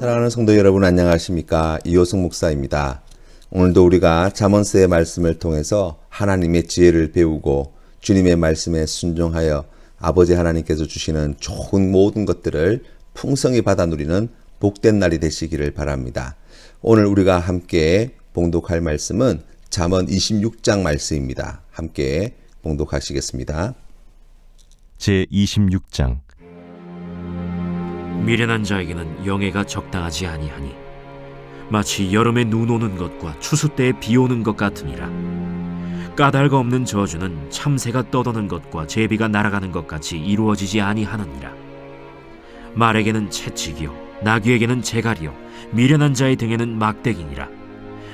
사랑하는 성도 여러분, 안녕하십니까? 이호승 목사입니다. 오늘도 우리가 잠언서의 말씀을 통해서 하나님의 지혜를 배우고 주님의 말씀에 순종하여 아버지 하나님께서 주시는 좋은 모든 것들을 풍성히 받아 누리는 복된 날이 되시기를 바랍니다. 오늘 우리가 함께 봉독할 말씀은 잠언 26장 말씀입니다. 함께 봉독하시겠습니다. 제26장. 미련한 자에게는 영예가 적당하지 아니하니 마치 여름에 눈 오는 것과 추수 때에 비 오는 것 같으니라. 까닭 없는 저주는 참새가 떠도는 것과 제비가 날아가는 것 같이 이루어지지 아니하느니라. 말에게는 채찍이요 나귀에게는 재갈이요 미련한 자의 등에는 막대기니라.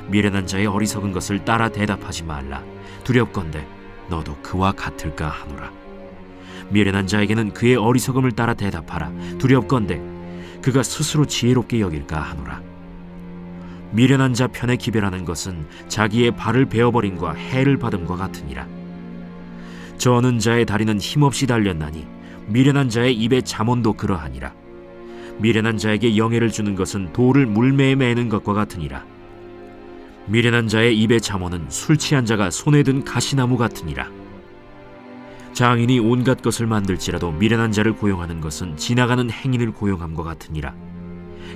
미련한 자의 어리석은 것을 따라 대답하지 말라. 두렵건대 너도 그와 같을까 하노라. 미련한 자에게는 그의 어리석음을 따라 대답하라. 두렵건대 그가 스스로 지혜롭게 여길까 하노라. 미련한 자 편에 기별하는 것은 자기의 발을 베어버림과 해를 받음과 같으니라. 저는 자의 다리는 힘없이 달렸나니 미련한 자의 입에 잠언도 그러하니라. 미련한 자에게 영예를 주는 것은 돌을 물매에 매는 것과 같으니라. 미련한 자의 입에 잠언은 술 취한 자가 손에 든 가시나무 같으니라. 장인이 온갖 것을 만들지라도 미련한 자를 고용하는 것은 지나가는 행인을 고용함과 같으니라.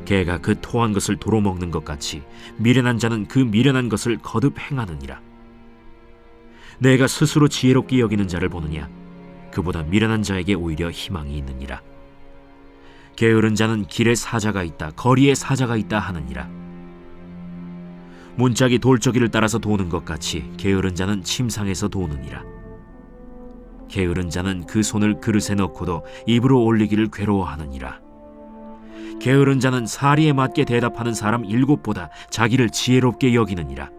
개가 그 토한 것을 도로 먹는 것 같이 미련한 자는 그 미련한 것을 거듭 행하느니라. 내가 스스로 지혜롭게 여기는 자를 보느냐? 그보다 미련한 자에게 오히려 희망이 있느니라. 게으른 자는 길에 사자가 있다, 거리에 사자가 있다 하느니라. 문짝이 돌저기를 따라서 도는 것 같이 게으른 자는 침상에서 도느니라. 게으른 자는 그 손을 그릇에 넣고도 입으로 올리기를 괴로워하느니라. 게으른 자는 사리에 맞게 대답하는 사람 7보다 자기를 지혜롭게 여기느니라.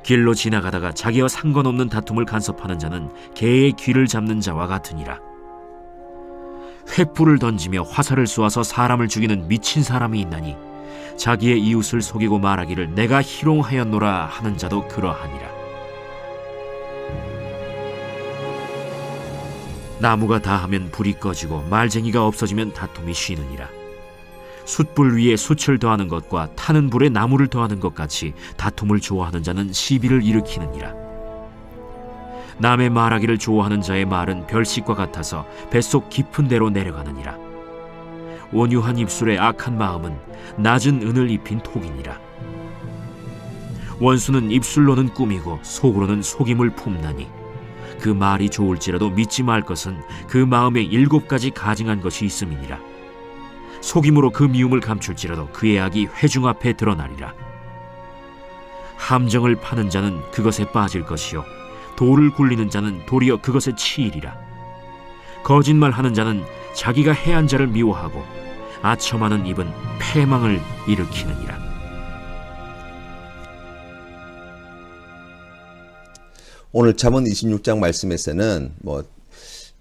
길로 지나가다가 자기와 상관없는 다툼을 간섭하는 자는 개의 귀를 잡는 자와 같으니라. 횃불을 던지며 화살을 쏘아서 사람을 죽이는 미친 사람이 있나니 자기의 이웃을 속이고 말하기를 내가 희롱하였노라 하는 자도 그러하니라. 나무가 다하면 불이 꺼지고 말쟁이가 없어지면 다툼이 쉬느니라. 숯불 위에 숯을 더하는 것과 타는 불에 나무를 더하는 것 같이 다툼을 좋아하는 자는 시비를 일으키느니라. 남의 말하기를 좋아하는 자의 말은 별식과 같아서 뱃속 깊은 데로 내려가느니라. 온유한 입술에 악한 마음은 낮은 은을 입힌 톡이니라. 원수는 입술로는 꾸미고 속으로는 속임을 품나니 그 말이 좋을지라도 믿지 말 것은 그 마음에 7가지 가증한 것이 있음이니라. 속임으로 그 미움을 감출지라도 그의 악이 회중 앞에 드러나리라. 함정을 파는 자는 그것에 빠질 것이요 돌을 굴리는 자는 도리어 그것에 치이리라. 거짓말하는 자는 자기가 해한 자를 미워하고 아첨하는 입은 패망을 일으키느니라. 오늘 잠언 26장 말씀에서는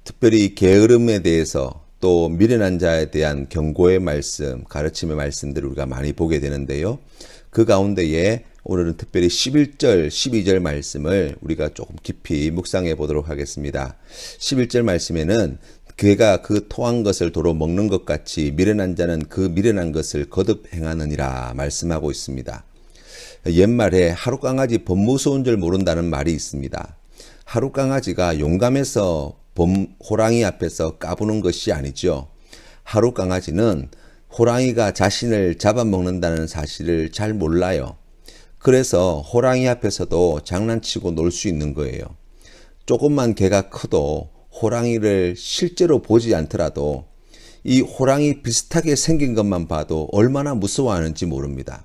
특별히 게으름에 대해서 또 미련한 자에 대한 경고의 말씀, 가르침의 말씀들을 우리가 많이 보게 되는데요. 그 가운데에 오늘은 특별히 11절, 12절 말씀을 우리가 조금 깊이 묵상해 보도록 하겠습니다. 11절 말씀에는 개가 그 토한 것을 도로 먹는 것 같이 미련한 자는 그 미련한 것을 거듭 행하느니라 말씀하고 있습니다. 옛말에 하룻강아지 범 무서운 줄 모른다는 말이 있습니다. 하룻강아지가 용감해서 호랑이 앞에서 까부는 것이 아니죠. 하룻강아지는 호랑이가 자신을 잡아먹는다는 사실을 잘 몰라요. 그래서 호랑이 앞에서도 장난치고 놀 수 있는 거예요. 조금만 개가 커도 호랑이를 실제로 보지 않더라도 이 호랑이 비슷하게 생긴 것만 봐도 얼마나 무서워하는지 모릅니다.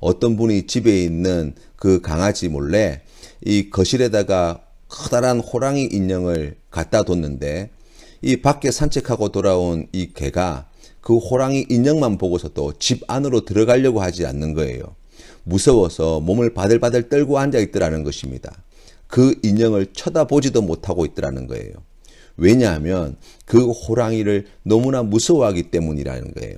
어떤 분이 집에 있는 그 강아지 몰래 이 거실에다가 커다란 호랑이 인형을 갖다 뒀는데 이 밖에 산책하고 돌아온 이 개가 그 호랑이 인형만 보고서도 집 안으로 들어가려고 하지 않는 거예요. 무서워서 몸을 바들바들 떨고 앉아 있더라는 것입니다. 그 인형을 쳐다보지도 못하고 있더라는 거예요. 왜냐하면 그 호랑이를 너무나 무서워하기 때문이라는 거예요.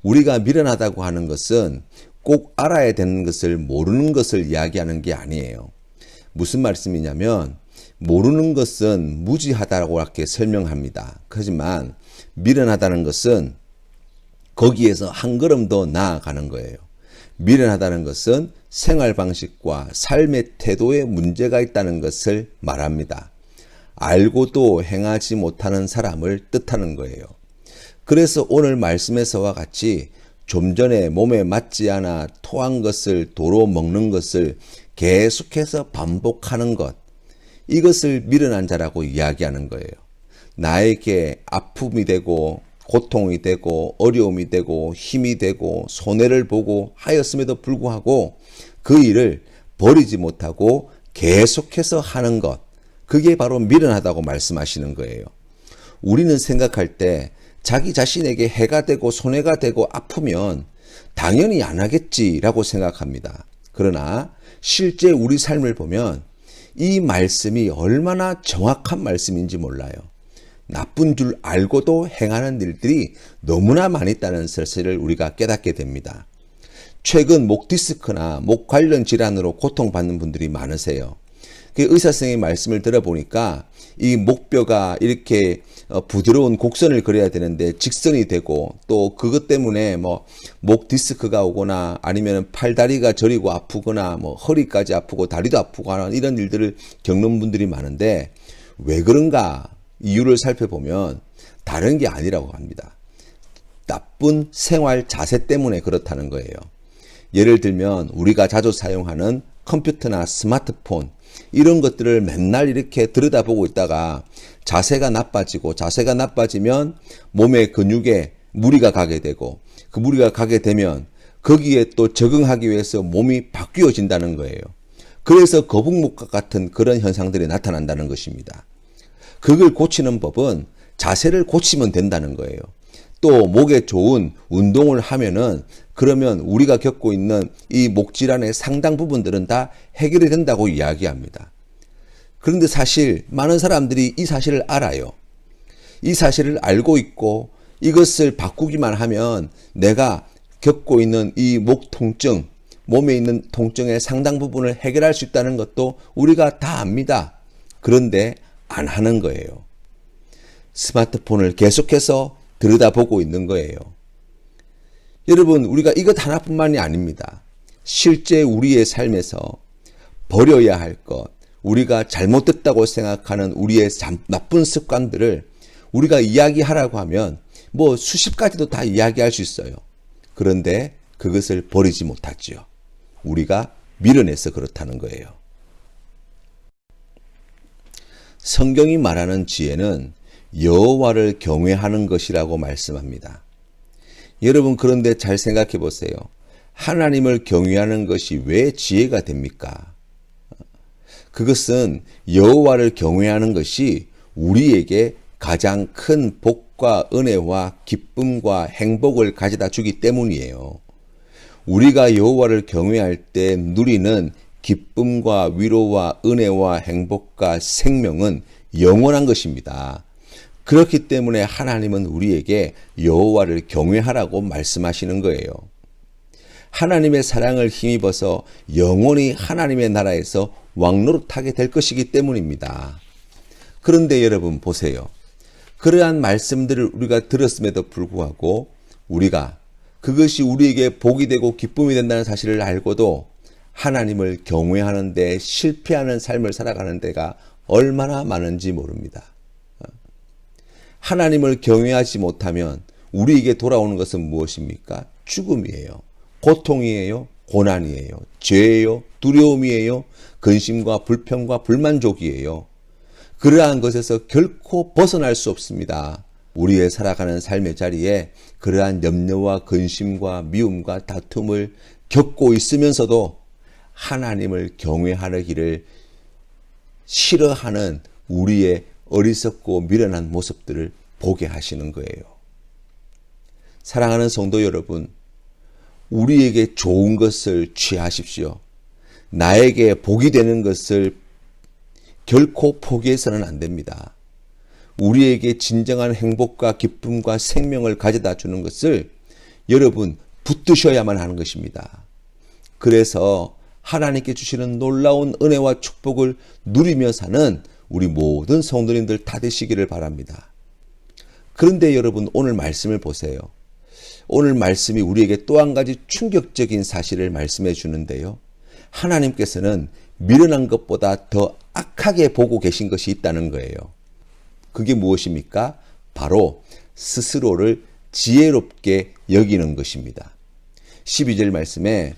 우리가 미련하다고 하는 것은 꼭 알아야 되는 것을 모르는 것을 이야기하는 게 아니에요. 무슨 말씀이냐면 모르는 것은 무지하다고 이렇게 설명합니다. 하지만 미련하다는 것은 거기에서 한 걸음 더 나아가는 거예요. 미련하다는 것은 생활 방식과 삶의 태도에 문제가 있다는 것을 말합니다. 알고도 행하지 못하는 사람을 뜻하는 거예요. 그래서 오늘 말씀에서와 같이 좀 전에 몸에 맞지 않아 토한 것을 도로 먹는 것을 계속해서 반복하는 것, 이것을 미련한 자라고 이야기하는 거예요. 나에게 아픔이 되고 고통이 되고 어려움이 되고 힘이 되고 손해를 보고 하였음에도 불구하고 그 일을 버리지 못하고 계속해서 하는 것, 그게 바로 미련하다고 말씀하시는 거예요. 우리는 생각할 때 자기 자신에게 해가 되고 손해가 되고 아프면 당연히 안 하겠지라고 생각합니다. 그러나 실제 우리 삶을 보면 이 말씀이 얼마나 정확한 말씀인지 몰라요. 나쁜 줄 알고도 행하는 일들이 너무나 많이 있다는 사실을 우리가 깨닫게 됩니다. 최근 목 디스크나 목 관련 질환으로 고통받는 분들이 많으세요. 의사 선생님의 말씀을 들어보니까 이 목뼈가 이렇게 부드러운 곡선을 그려야 되는데 직선이 되고 또 그것 때문에 목 디스크가 오거나 아니면 팔다리가 저리고 아프거나 허리까지 아프고 다리도 아프고 하는 이런 일들을 겪는 분들이 많은데 왜 그런가 이유를 살펴보면 다른 게 아니라고 합니다. 나쁜 생활 자세 때문에 그렇다는 거예요. 예를 들면 우리가 자주 사용하는 컴퓨터나 스마트폰 이런 것들을 맨날 이렇게 들여다보고 있다가 자세가 나빠지면 몸의 근육에 무리가 가게 되고 그 무리가 가게 되면 거기에 또 적응하기 위해서 몸이 바뀌어진다는 거예요. 그래서 거북목과 같은 그런 현상들이 나타난다는 것입니다. 그걸 고치는 법은 자세를 고치면 된다는 거예요. 또 목에 좋은 운동을 하면은 그러면 우리가 겪고 있는 이 목 질환의 상당 부분들은 다 해결이 된다고 이야기합니다. 그런데 사실 많은 사람들이 이 사실을 알아요. 이 사실을 알고 있고 이것을 바꾸기만 하면 내가 겪고 있는 이 목 통증, 몸에 있는 통증의 상당 부분을 해결할 수 있다는 것도 우리가 다 압니다. 그런데 안 하는 거예요. 스마트폰을 계속해서 들여다보고 있는 거예요. 여러분, 우리가 이것 하나뿐만이 아닙니다. 실제 우리의 삶에서 버려야 할 것, 우리가 잘못됐다고 생각하는 우리의 나쁜 습관들을 우리가 이야기하라고 하면 수십 가지도 다 이야기할 수 있어요. 그런데 그것을 버리지 못하지요. 우리가 미련해서 그렇다는 거예요. 성경이 말하는 지혜는 여호와를 경외하는 것이라고 말씀합니다. 여러분, 그런데 잘 생각해 보세요. 하나님을 경외하는 것이 왜 지혜가 됩니까? 그것은 여호와를 경외하는 것이 우리에게 가장 큰 복과 은혜와 기쁨과 행복을 가져다 주기 때문이에요. 우리가 여호와를 경외할 때 누리는 기쁨과 위로와 은혜와 행복과 생명은 영원한 것입니다. 그렇기 때문에 하나님은 우리에게 여호와를 경외하라고 말씀하시는 거예요. 하나님의 사랑을 힘입어서 영원히 하나님의 나라에서 왕노릇하게 될 것이기 때문입니다. 그런데 여러분 보세요. 그러한 말씀들을 우리가 들었음에도 불구하고 우리가 그것이 우리에게 복이 되고 기쁨이 된다는 사실을 알고도 하나님을 경외하는 데 실패하는 삶을 살아가는 데가 얼마나 많은지 모릅니다. 하나님을 경외하지 못하면 우리에게 돌아오는 것은 무엇입니까? 죽음이에요. 고통이에요. 고난이에요. 죄예요. 두려움이에요. 근심과 불평과 불만족이에요. 그러한 것에서 결코 벗어날 수 없습니다. 우리의 살아가는 삶의 자리에 그러한 염려와 근심과 미움과 다툼을 겪고 있으면서도 하나님을 경외하기를 싫어하는 우리의 어리석고 미련한 모습들을 보게 하시는 거예요. 사랑하는 성도 여러분, 우리에게 좋은 것을 취하십시오. 나에게 복이 되는 것을 결코 포기해서는 안 됩니다. 우리에게 진정한 행복과 기쁨과 생명을 가져다 주는 것을 여러분 붙드셔야만 하는 것입니다. 그래서 하나님께 주시는 놀라운 은혜와 축복을 누리며 사는 우리 모든 성도님들 다 되시기를 바랍니다. 그런데 여러분 오늘 말씀을 보세요. 오늘 말씀이 우리에게 또 한 가지 충격적인 사실을 말씀해 주는데요. 하나님께서는 미련한 것보다 더 악하게 보고 계신 것이 있다는 거예요. 그게 무엇입니까? 바로 스스로를 지혜롭게 여기는 것입니다. 12절 말씀에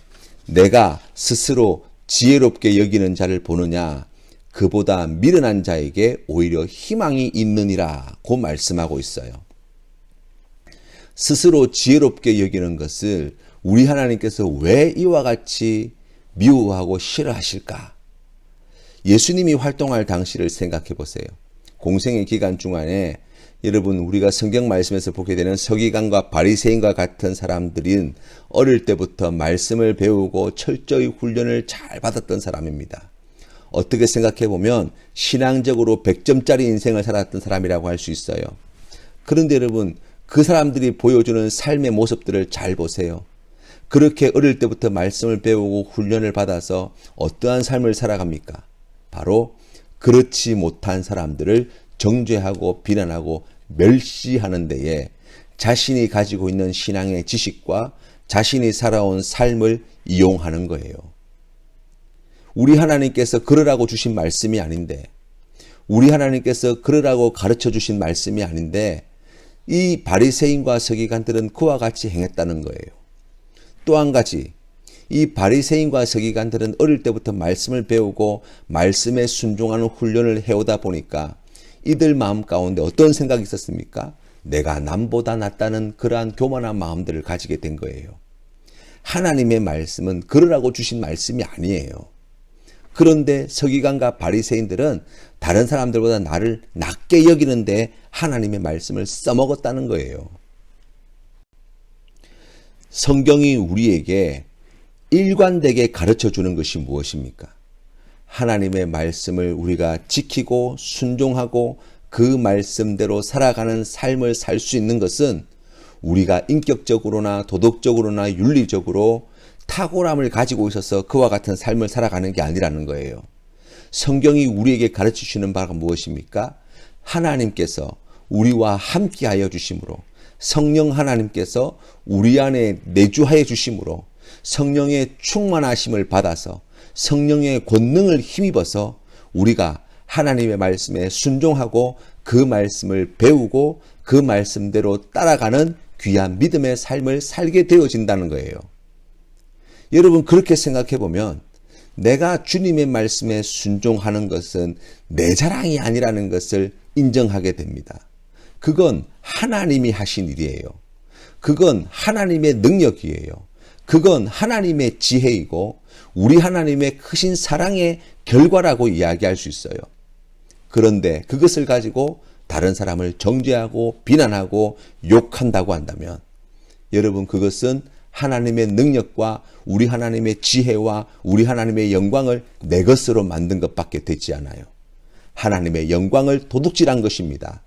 내가 스스로 지혜롭게 여기는 자를 보느냐 그보다 미련한 자에게 오히려 희망이 있느니라 고 말씀하고 있어요. 스스로 지혜롭게 여기는 것을 우리 하나님께서 왜 이와 같이 미워하고 싫어하실까? 예수님이 활동할 당시를 생각해 보세요. 공생의 기간 중간에 여러분 우리가 성경 말씀에서 보게 되는 서기관과 바리새인과 같은 사람들은 어릴 때부터 말씀을 배우고 철저히 훈련을 잘 받았던 사람입니다. 어떻게 생각해 보면 신앙적으로 100점짜리 인생을 살았던 사람이라고 할 수 있어요. 그런데 여러분 그 사람들이 보여주는 삶의 모습들을 잘 보세요. 그렇게 어릴 때부터 말씀을 배우고 훈련을 받아서 어떠한 삶을 살아갑니까? 바로 그렇지 못한 사람들을 정죄하고 비난하고 멸시하는 데에 자신이 가지고 있는 신앙의 지식과 자신이 살아온 삶을 이용하는 거예요. 우리 하나님께서 그러라고 주신 말씀이 아닌데, 우리 하나님께서 그러라고 가르쳐 주신 말씀이 아닌데 이 바리새인과 서기관들은 그와 같이 행했다는 거예요. 또 한 가지, 이 바리새인과 서기관들은 어릴 때부터 말씀을 배우고 말씀에 순종하는 훈련을 해오다 보니까 이들 마음 가운데 어떤 생각이 있었습니까? 내가 남보다 낫다는 그러한 교만한 마음들을 가지게 된 거예요. 하나님의 말씀은 그러라고 주신 말씀이 아니에요. 그런데 서기관과 바리새인들은 다른 사람들보다 나를 낮게 여기는데 하나님의 말씀을 써먹었다는 거예요. 성경이 우리에게 일관되게 가르쳐 주는 것이 무엇입니까? 하나님의 말씀을 우리가 지키고 순종하고 그 말씀대로 살아가는 삶을 살 수 있는 것은 우리가 인격적으로나 도덕적으로나 윤리적으로 탁월함을 가지고 있어서 그와 같은 삶을 살아가는 게 아니라는 거예요. 성경이 우리에게 가르쳐 주시는 바가 무엇입니까? 하나님께서 우리와 함께하여 주심으로, 성령 하나님께서 우리 안에 내주하여 주심으로 성령의 충만하심을 받아서 성령의 권능을 힘입어서 우리가 하나님의 말씀에 순종하고 그 말씀을 배우고 그 말씀대로 따라가는 귀한 믿음의 삶을 살게 되어진다는 거예요. 여러분 그렇게 생각해 보면 내가 주님의 말씀에 순종하는 것은 내 자랑이 아니라는 것을 인정하게 됩니다. 그건 하나님이 하신 일이에요. 그건 하나님의 능력이에요. 그건 하나님의 지혜이고 우리 하나님의 크신 사랑의 결과라고 이야기할 수 있어요. 그런데 그것을 가지고 다른 사람을 정죄하고 비난하고 욕한다고 한다면 여러분 그것은 하나님의 능력과 우리 하나님의 지혜와 우리 하나님의 영광을 내 것으로 만든 것밖에 되지 않아요. 하나님의 영광을 도둑질한 것입니다.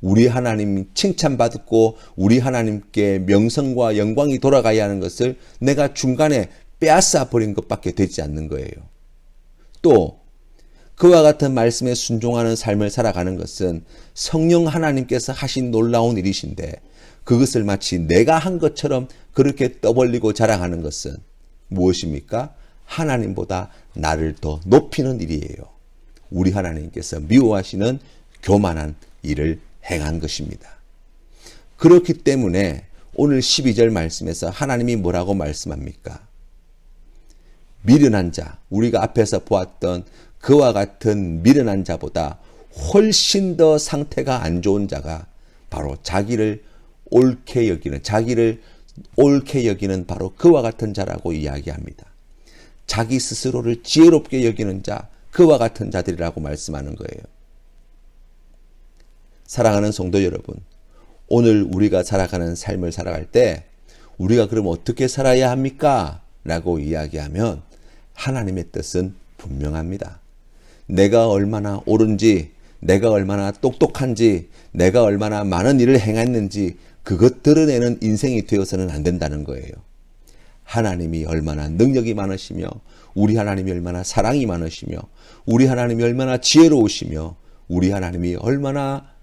우리 하나님 칭찬받고 우리 하나님께 명성과 영광이 돌아가야 하는 것을 내가 중간에 빼앗아 버린 것밖에 되지 않는 거예요. 또 그와 같은 말씀에 순종하는 삶을 살아가는 것은 성령 하나님께서 하신 놀라운 일이신데 그것을 마치 내가 한 것처럼 그렇게 떠벌리고 자랑하는 것은 무엇입니까? 하나님보다 나를 더 높이는 일이에요. 우리 하나님께서 미워하시는 교만한 일을 행한 것입니다. 그렇기 때문에 오늘 12절 말씀에서 하나님이 뭐라고 말씀합니까? 미련한 자, 우리가 앞에서 보았던 그와 같은 미련한 자보다 훨씬 더 상태가 안 좋은 자가 바로 자기를 옳게 여기는 바로 그와 같은 자라고 이야기합니다. 자기 스스로를 지혜롭게 여기는 자, 그와 같은 자들이라고 말씀하는 거예요. 사랑하는 성도 여러분, 오늘 우리가 살아가는 삶을 살아갈 때 우리가 그럼 어떻게 살아야 합니까? 라고 이야기하면 하나님의 뜻은 분명합니다. 내가 얼마나 옳은지, 내가 얼마나 똑똑한지, 내가 얼마나 많은 일을 행했는지 그것 드러내는 인생이 되어서는 안 된다는 거예요. 하나님이 얼마나 능력이 많으시며 우리 하나님이 얼마나 사랑이 많으시며 우리 하나님이 얼마나 지혜로우시며 우리 하나님이 얼마나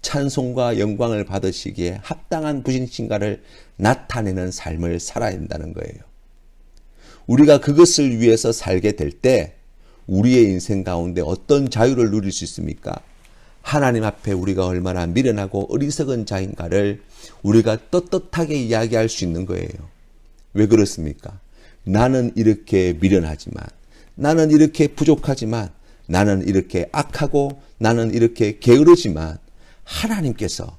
찬송과 영광을 받으시기에 합당한 부신신가를 나타내는 삶을 살아야 한다는 거예요. 우리가 그것을 위해서 살게 될 때 우리의 인생 가운데 어떤 자유를 누릴 수 있습니까? 하나님 앞에 우리가 얼마나 미련하고 어리석은 자인가를 우리가 떳떳하게 이야기할 수 있는 거예요. 왜 그렇습니까? 나는 이렇게 미련하지만, 나는 이렇게 부족하지만, 나는 이렇게 악하고, 나는 이렇게 게으르지만 하나님께서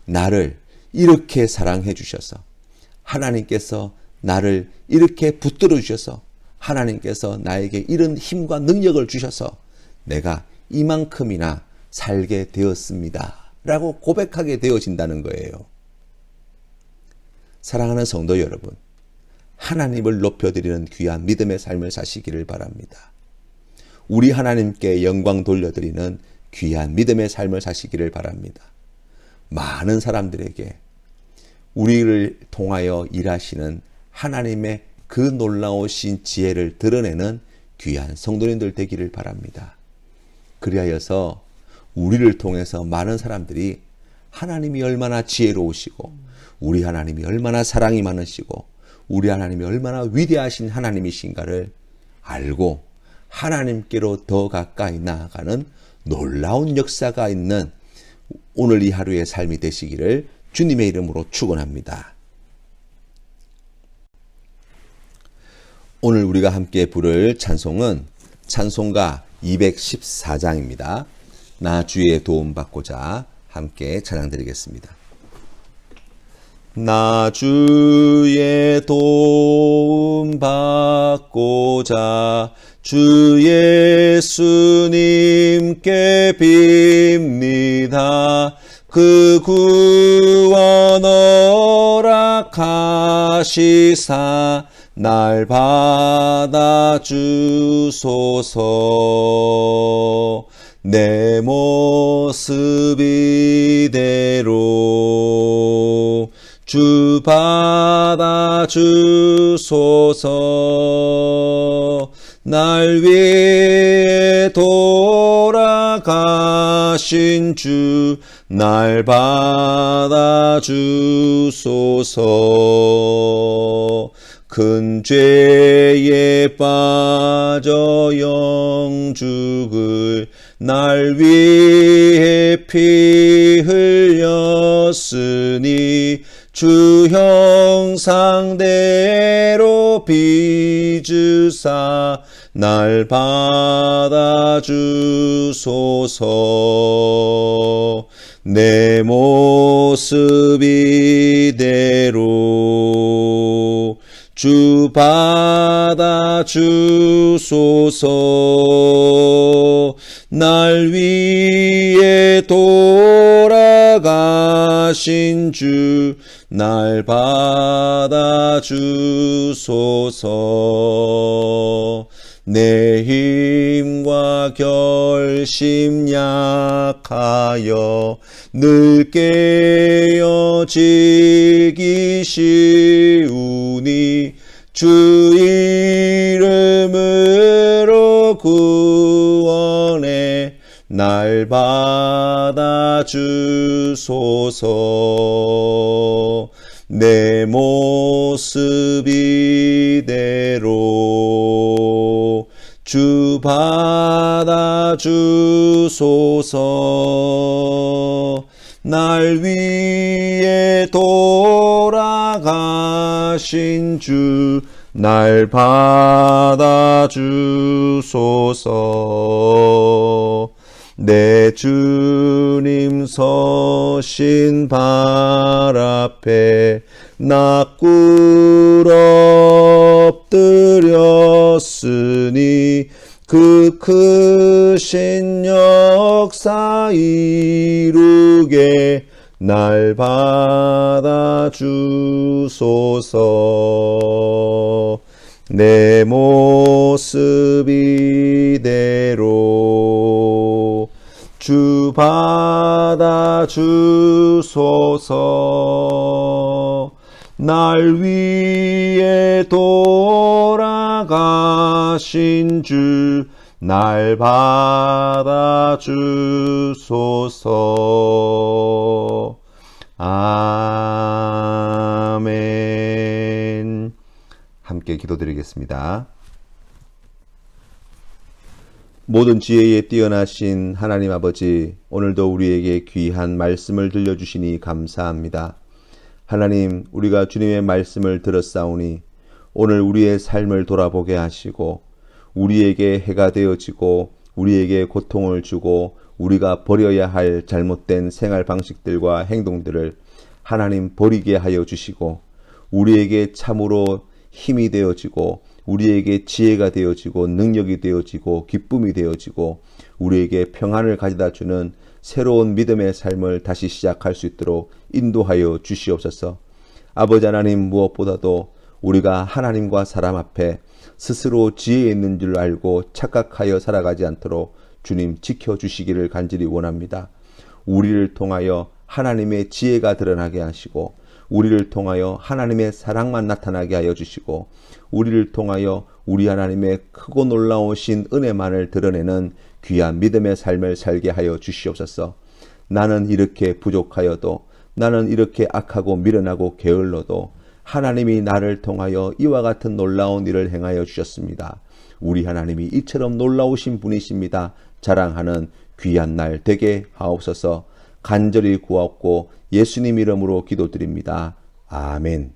나를 이렇게 사랑해 주셔서, 하나님께서 나를 이렇게 붙들어 주셔서, 하나님께서 나에게 이런 힘과 능력을 주셔서 내가 이만큼이나 살게 되었습니다 라고 고백하게 되어진다는 거예요. 사랑하는 성도 여러분, 하나님을 높여드리는 귀한 믿음의 삶을 사시기를 바랍니다. 우리 하나님께 영광 돌려드리는 귀한 믿음의 삶을 사시기를 바랍니다. 많은 사람들에게 우리를 통하여 일하시는 하나님의 그 놀라우신 지혜를 드러내는 귀한 성도님들 되기를 바랍니다. 그리하여서 우리를 통해서 많은 사람들이 하나님이 얼마나 지혜로우시고, 우리 하나님이 얼마나 사랑이 많으시고, 우리 하나님이 얼마나 위대하신 하나님이신가를 알고 하나님께로 더 가까이 나아가는 놀라운 역사가 있는 오늘 이 하루의 삶이 되시기를 주님의 이름으로 축원합니다. 오늘 우리가 함께 부를 찬송은 찬송가 214장입니다. 나 주의 도움 받고자 함께 찬양 드리겠습니다. 나 주의 도움 받고자 주 예수님께 빕니다. 그 구원 허락하시사 날 받아주소서. 내 모습 이대로 주 받아주소서. 날 위해 돌아가신 주 날 받아주소서. 큰 죄에 빠져 영죽을 날 위해 피 흘렸으니 주 형상대로 빚으사 날 받아주소서. 내 모습 이대로 주 받아주소서. 날 위해 돌아가신 주 날 받아주소서. 내 힘과 결심 약하여 늘 깨어지기 쉬우니 주 이름으로 구원해 날 받아주소서. 내 모습 이대로 주 받아주소서. 날 위해 돌아가신 주 날 받아주소서. 내 주님 서신 발 앞에 나 꿇어 엎드렸으니 그 크신 역사 이루게 날 받아주소서. 내 모습 이대로 주 받아주소서. 날 위해 돌아가신 주 날 받아주소서. 아멘. 함께 기도드리겠습니다. 모든 지혜에 뛰어나신 하나님 아버지, 오늘도 우리에게 귀한 말씀을 들려주시니 감사합니다. 하나님, 우리가 주님의 말씀을 들었사오니 오늘 우리의 삶을 돌아보게 하시고 우리에게 해가 되어지고 우리에게 고통을 주고 우리가 버려야 할 잘못된 생활 방식들과 행동들을 하나님 버리게 하여 주시고 우리에게 참으로 힘이 되어지고 우리에게 지혜가 되어지고 능력이 되어지고 기쁨이 되어지고 우리에게 평안을 가져다 주는 새로운 믿음의 삶을 다시 시작할 수 있도록 인도하여 주시옵소서. 아버지 하나님, 무엇보다도 우리가 하나님과 사람 앞에 스스로 지혜 있는 줄 알고 착각하여 살아가지 않도록 주님 지켜주시기를 간절히 원합니다. 우리를 통하여 하나님의 지혜가 드러나게 하시고 우리를 통하여 하나님의 사랑만 나타나게 하여 주시고 우리를 통하여 우리 하나님의 크고 놀라우신 은혜만을 드러내는 귀한 믿음의 삶을 살게 하여 주시옵소서. 나는 이렇게 부족하여도 나는 이렇게 악하고 미련하고 게을러도 하나님이 나를 통하여 이와 같은 놀라운 일을 행하여 주셨습니다. 우리 하나님이 이처럼 놀라우신 분이십니다. 자랑하는 귀한 날 되게 하옵소서. 간절히 구하옵고 예수님 이름으로 기도드립니다. 아멘.